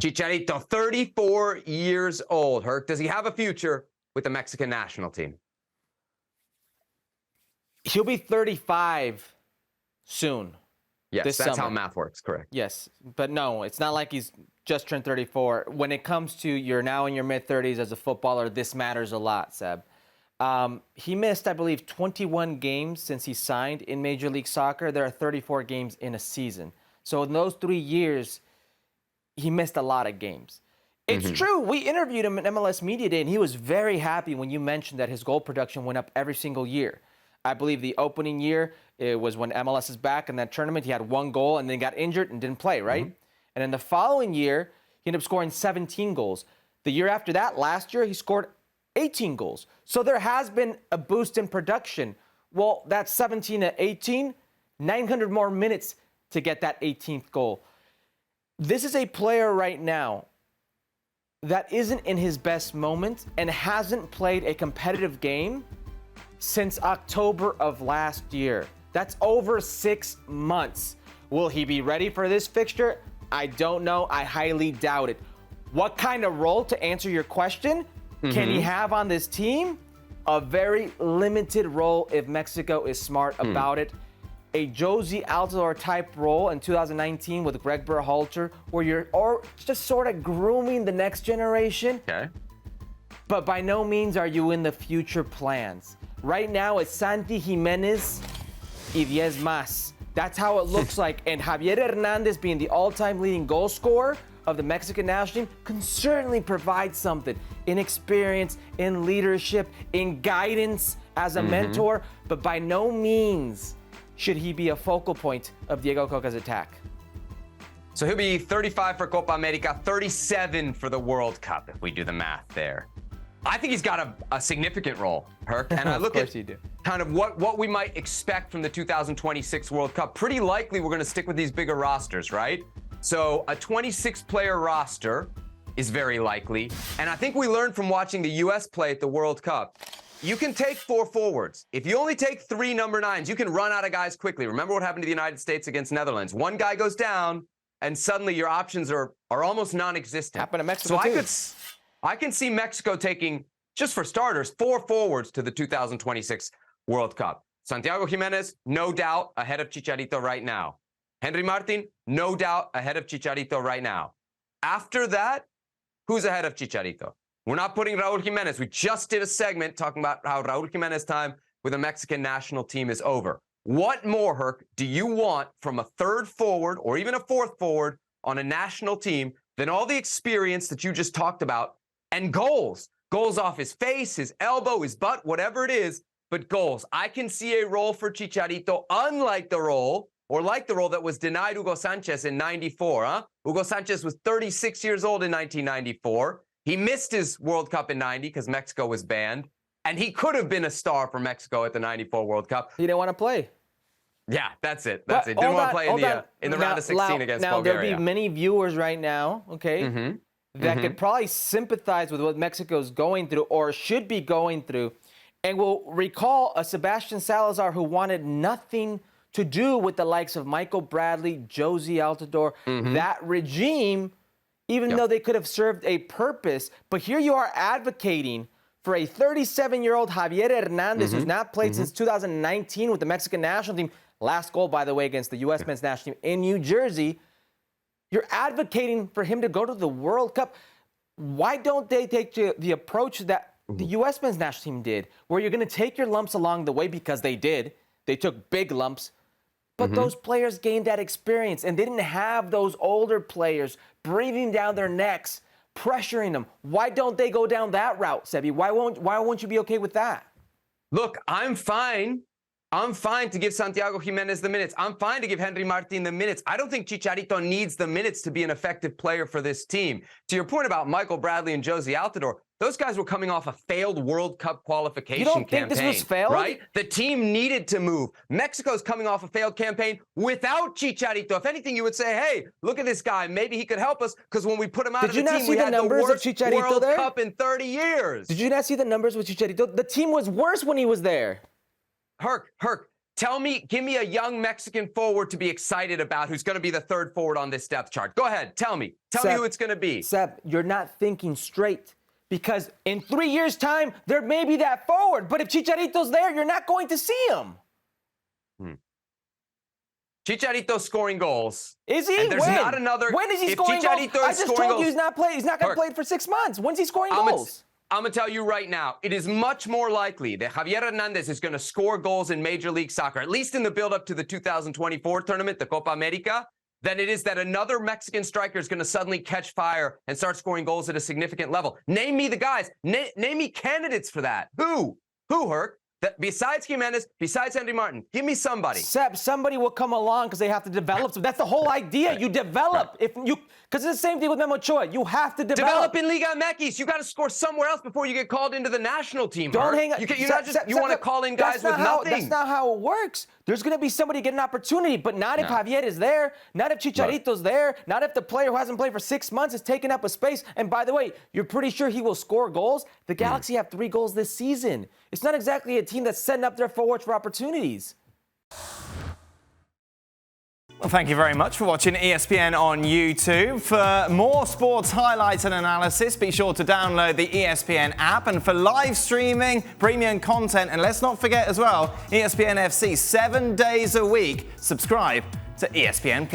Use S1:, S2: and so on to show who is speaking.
S1: Chicharito, 34 years old. Herc, does he have a future with the Mexican national team?
S2: He'll be 35 soon.
S1: Yes, that's
S2: summer.
S1: how math works, correct.
S2: Yes, but no, it's not like he's just turned 34. When it comes to you're now in your mid-30s as a footballer, this matters a lot, Seb. He missed, I believe, 21 games since he signed in Major League Soccer. There are 34 games in a season. So in those 3 years, he missed a lot of games. It's true. We interviewed him at MLS Media Day, and he was very happy when you mentioned that his goal production went up every single year. I believe the opening year, it was when MLS is back in that tournament. He had 1 goal and then got injured and didn't play, right? And then the following year, he ended up scoring 17 goals. The year after that, last year, he scored 18 goals. So there has been a boost in production. Well, that's 17 to 18, 900 more minutes to get that 18th goal. This is a player right now that isn't in his best moment and hasn't played a competitive game since October of last year. That's over 6 months. Will he be ready for this fixture? I don't know. I highly doubt it. What kind of role, to answer your question, can he have on this team? A very limited role if Mexico is smart about it. A Josie Altidore type role in 2019 with Greg Berhalter, where you're just sort of grooming the next generation.
S1: Okay.
S2: But by no means are you in the future plans. Right now, it's Santi Jimenez y 10 más. That's how it looks like. And Javier Hernandez, being the all-time leading goal scorer of the Mexican national team, can certainly provide something in experience, in leadership, in guidance as a mentor. But by no means should he be a focal point of Diego Cocca's attack.
S1: So he'll be 35 for Copa America, 37 for the World Cup, if we do the math there. I think he's got a significant role, Herc. And I look at kind of what we might expect from the 2026 World Cup. Pretty likely we're going to stick with these bigger rosters, right? So a 26-player roster is very likely. And I think we learned from watching the U.S. play at the World Cup, you can take 4 forwards. If you only take 3 number 9s, you can run out of guys quickly. Remember what happened to the United States against Netherlands. One guy goes down, and suddenly your options are almost non-existent.
S2: Happened to Mexico,
S1: so I can see Mexico taking, just for starters, 4 forwards to the 2026 World Cup. Santiago Jimenez, no doubt, ahead of Chicharito right now. Henry Martin, no doubt, ahead of Chicharito right now. After that, who's ahead of Chicharito? We're not putting Raul Jimenez. We just did a segment talking about how Raul Jimenez time with the Mexican national team is over. What more, Herc, do you want from a 3rd forward or even a 4th forward on a national team than all the experience that you just talked about and goals? Goals off his face, his elbow, his butt, whatever it is, but goals. I can see a role for Chicharito, unlike the role, or like the role that was denied Hugo Sanchez in 94. Hugo Sanchez was 36 years old in 1994. He missed his World Cup in 90 because Mexico was banned, and he could have been a star for Mexico at the 94 World Cup.
S2: He didn't want to play.
S1: Yeah, that's it. That's it. Didn't want to play in the round of 16 against
S2: Now,
S1: Bulgaria.
S2: there'll be many viewers right now, okay, that could probably sympathize with what Mexico's going through or should be going through, and will recall a Sebastian Salazar who wanted nothing to do with the likes of Michael Bradley, Josie Altidore, that regime, even though they could have served a purpose. But here you are advocating for a 37-year-old Javier Hernandez who's not played since 2019 with the Mexican national team. Last goal, by the way, against the U.S. men's national team in New Jersey. You're advocating for him to go to the World Cup. Why don't they take the approach that the U.S. men's national team did, where you're going to take your lumps along the way, because they did. They took big lumps. But those players gained that experience, and they didn't have those older players breathing down their necks, pressuring them. Why don't they go down that route, Sebi? Why won't you be okay with that?
S1: Look, I'm fine. I'm fine to give Santiago Jimenez the minutes. I'm fine to give Henry Martin the minutes. I don't think Chicharito needs the minutes to be an effective player for this team. To your point about Michael Bradley and Josie Altidore, those guys were coming off a failed World Cup qualification campaign.
S2: You don't think this was failed?
S1: Right? The team needed to move. Mexico's coming off a failed campaign without Chicharito. If anything, you would say, hey, look at this guy. Maybe he could help us, because when we put him out of the team, we had the worst World Cup in 30 years.
S2: Did you not see the numbers with Chicharito? The team was worse when he was there.
S1: Herc, Give me a young Mexican forward to be excited about who's going to be the third forward on this depth chart. Go ahead, tell me. Tell me who it's going to be.
S2: Seb, you're not thinking straight. Because in 3 years' time, there may be that forward. But if Chicharito's there, you're not going to see him.
S1: Chicharito's scoring goals.
S2: Is he?
S1: And there's not another.
S2: When is he scoring goals? I just told you he's not playing. He's not going to play for 6 months. When's he scoring goals?
S1: I'm going to tell you right now, it is much more likely that Javier Hernandez is going to score goals in Major League Soccer, at least in the build-up to the 2024 tournament, the Copa America, than it is that another Mexican striker is going to suddenly catch fire and start scoring goals at a significant level. Name me the guys. Name me candidates for that. Who, Herc? Besides Jimenez, besides Henry Martin, give me somebody.
S2: Seb, somebody will come along because they have to develop. So that's the whole idea. You develop. Because it's the same thing with Memo Ochoa. You have to develop.
S1: In Liga MX. You got to score somewhere else before you get called into the national team.
S2: Don't hang on.
S1: You want to call in guys with nothing.
S2: That's not how it works. There's going to be somebody get an opportunity, but not if Javier is there, not if Chicharito's there, not if the player who hasn't played for 6 months is taking up a space. And by the way, you're pretty sure he will score goals. The Galaxy have 3 goals this season. It's not exactly a team that's setting up their forwards for opportunities.
S3: Well, thank you very much for watching ESPN on YouTube. For more sports highlights and analysis, be sure to download the ESPN app. And for live streaming, premium content, and let's not forget as well, ESPN FC 7 days a week. Subscribe to ESPN+.